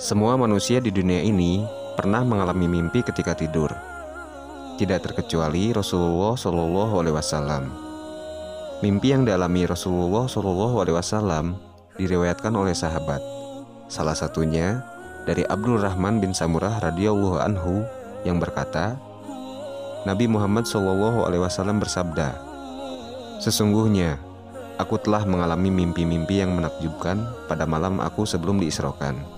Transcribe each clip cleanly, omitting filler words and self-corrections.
Semua manusia di dunia ini pernah mengalami mimpi ketika tidur. Tidak terkecuali Rasulullah Shallallahu Alaihi Wasallam. Mimpi yang dialami Rasulullah Shallallahu Alaihi Wasallam diriwayatkan oleh sahabat. Salah satunya dari Abdurrahman bin Samurah radhiyallahu anhu yang berkata, Nabi Muhammad Shallallahu Alaihi Wasallam bersabda, "Sesungguhnya aku telah mengalami mimpi-mimpi yang menakjubkan pada malam aku sebelum diisrokan."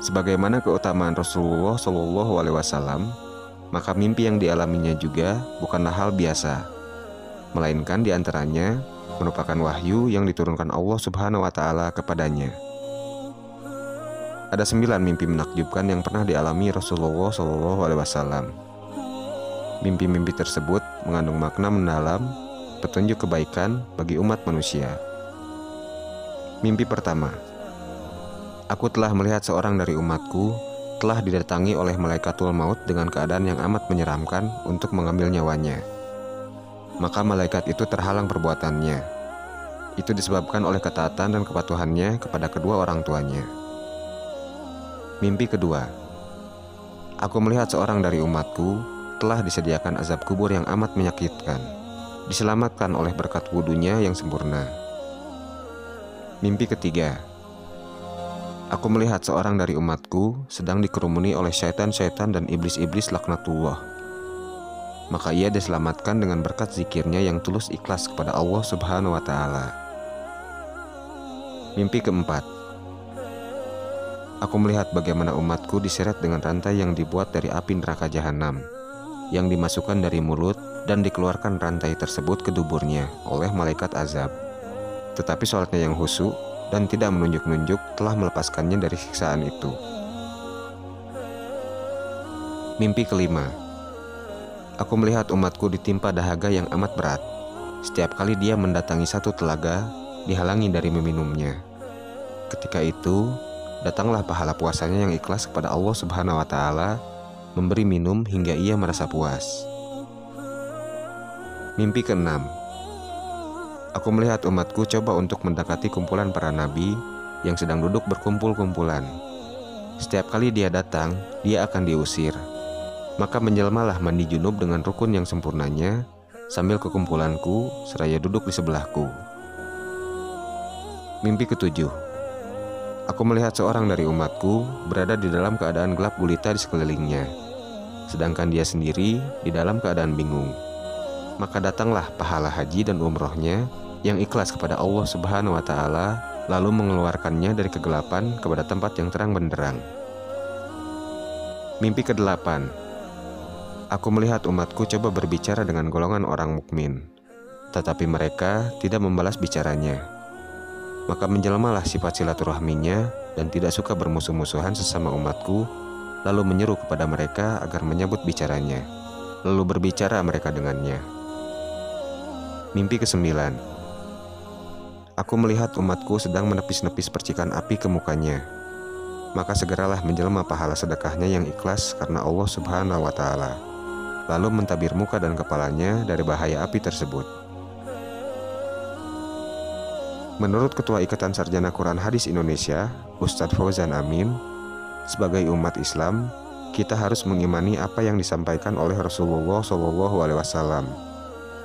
Sebagaimana keutamaan Rasulullah Shallallahu Alaihi Wasallam, maka mimpi yang dialaminya juga bukanlah hal biasa, melainkan diantaranya merupakan wahyu yang diturunkan Allah Subhanahu Wa Taala kepadanya. Ada 9 mimpi menakjubkan yang pernah dialami Rasulullah Shallallahu Alaihi Wasallam. Mimpi-mimpi tersebut mengandung makna mendalam, petunjuk kebaikan bagi umat manusia. Mimpi pertama. Aku telah melihat seorang dari umatku telah didatangi oleh malaikatul maut dengan keadaan yang amat menyeramkan untuk mengambil nyawanya. Maka malaikat itu terhalang perbuatannya. Itu disebabkan oleh ketaatan dan kepatuhannya kepada kedua orang tuanya. Mimpi kedua. Aku melihat seorang dari umatku telah disediakan azab kubur yang amat menyakitkan, diselamatkan oleh berkat wudunya yang sempurna. Mimpi ketiga. Aku melihat seorang dari umatku sedang dikerumuni oleh syaitan-syaitan dan iblis-iblis laknatullah. Maka ia diselamatkan dengan berkat zikirnya yang tulus ikhlas kepada Allah Subhanahu Wa Taala. Mimpi keempat. Aku melihat bagaimana umatku diseret dengan rantai yang dibuat dari api neraka jahanam, yang dimasukkan dari mulut dan dikeluarkan rantai tersebut ke duburnya oleh malaikat azab. Tetapi sholatnya yang khusyuk dan tidak menunjuk-nunjuk telah melepaskannya dari siksaan itu. Mimpi kelima. Aku melihat umatku ditimpa dahaga yang amat berat. Setiap kali dia mendatangi satu telaga, dihalangi dari meminumnya. Ketika itu, datanglah pahala puasanya yang ikhlas kepada Allah Subhanahu Wa Taala, memberi minum hingga ia merasa puas. Mimpi keenam. Aku melihat umatku coba untuk mendekati kumpulan para nabi yang sedang duduk berkumpul-kumpulan. Setiap kali dia datang, dia akan diusir. Maka menjelmalah mandi junub dengan rukun yang sempurnanya, sambil kekumpulanku seraya duduk di sebelahku. Mimpi ketujuh. Aku melihat seorang dari umatku berada di dalam keadaan gelap gulita di sekelilingnya, sedangkan dia sendiri di dalam keadaan bingung. Maka datanglah pahala haji dan umrohnya yang ikhlas kepada Allah Subhanahu Wa Taala, lalu mengeluarkannya dari kegelapan kepada tempat yang terang benderang. Mimpi kedelapan. Aku melihat umatku coba berbicara dengan golongan orang mukmin, tetapi mereka tidak membalas bicaranya. Maka menjelmalah sifat silaturahminya dan tidak suka bermusuh-musuhan sesama umatku, lalu menyeru kepada mereka agar menyambut bicaranya, lalu berbicara mereka dengannya. Mimpi kesembilan. Aku melihat umatku sedang menepis-nepis percikan api ke mukanya. Maka segeralah menjelma pahala sedekahnya yang ikhlas karena Allah Subhanahu Wa Taala, lalu mentabir muka dan kepalanya dari bahaya api tersebut. Menurut Ketua Ikatan Sarjana Quran Hadis Indonesia, Ustadz Fauzan Amin, sebagai umat Islam, kita harus mengimani apa yang disampaikan oleh Rasulullah Shallallahu Alaihi Wasallam.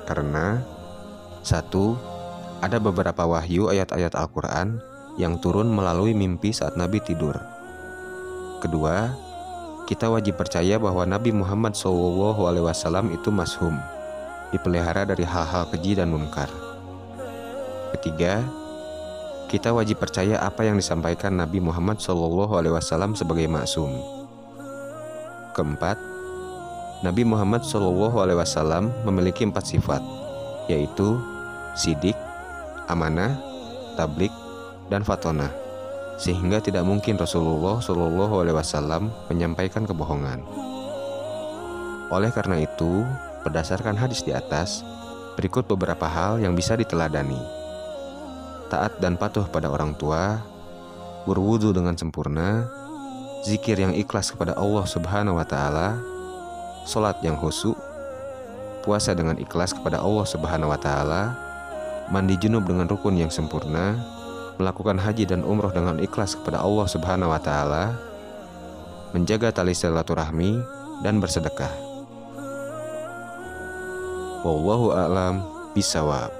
Karena 1. Ada beberapa wahyu ayat-ayat Al-Quran yang turun melalui mimpi saat Nabi tidur. Kedua, kita wajib percaya bahwa Nabi Muhammad SAW itu mashum, dipelihara dari hal-hal keji dan munkar. Ketiga, kita wajib percaya apa yang disampaikan Nabi Muhammad SAW sebagai maksum. Keempat, Nabi Muhammad SAW memiliki 4 sifat, yaitu sidik, amanah, tablik, dan fatonah, sehingga tidak mungkin Rasulullah SAW menyampaikan kebohongan. Oleh karena itu, berdasarkan hadis di atas, berikut beberapa hal yang bisa diteladani. Taat dan patuh pada orang tua, berwudu dengan sempurna, zikir yang ikhlas kepada Allah Subhanahu Wa Taala, sholat yang khusyuk, puasa dengan ikhlas kepada Allah Subhanahu Wa Taala, mandi junub dengan rukun yang sempurna, melakukan haji dan umroh dengan ikhlas kepada Allah Subhanahu wa Ta'ala, menjaga tali silaturahmi, dan bersedekah. Wallahu a'lam bishawab.